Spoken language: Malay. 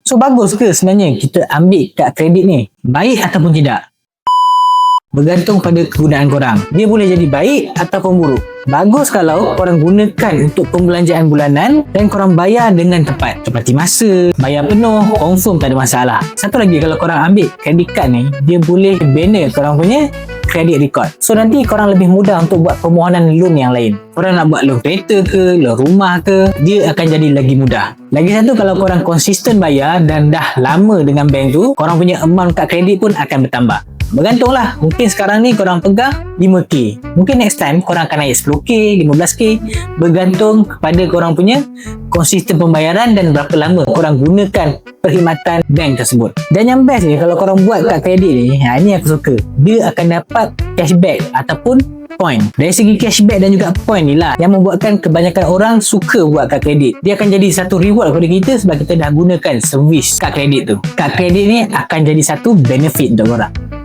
So bagus ke sebenarnya kita ambil kad kredit ni? Baik ataupun tidak? Bergantung pada kegunaan korang. Dia boleh jadi baik ataupun buruk. Bagus kalau korang gunakan untuk pembelanjaan bulanan dan korang bayar dengan tepat. Tepati masa, bayar penuh, confirm tak ada masalah. Satu lagi, kalau korang ambil credit card ni, dia boleh banner korang punya credit record. So nanti korang lebih mudah untuk buat permohonan loan yang lain. Korang nak buat loan kereta ke, loan rumah ke, dia akan jadi lagi mudah. Lagi satu, kalau korang konsisten bayar dan dah lama dengan bank tu, korang punya amount kad kredit pun akan bertambah. Bergantunglah, mungkin sekarang ni korang pegang 5k, mungkin next time korang akan naik 10k, 15k, bergantung kepada korang punya konsisten pembayaran dan berapa lama korang gunakan perkhidmatan bank tersebut. Dan yang best ni, kalau korang buat kad kredit ni, ini aku suka, dia akan dapat cashback ataupun point. Dari segi cashback dan juga point ni lah yang membuatkan kebanyakan orang suka buat kad kredit. Dia akan jadi satu reward kepada kita sebab kita dah gunakan servis kad kredit tu. Kad kredit ni akan jadi satu benefit untuk korang.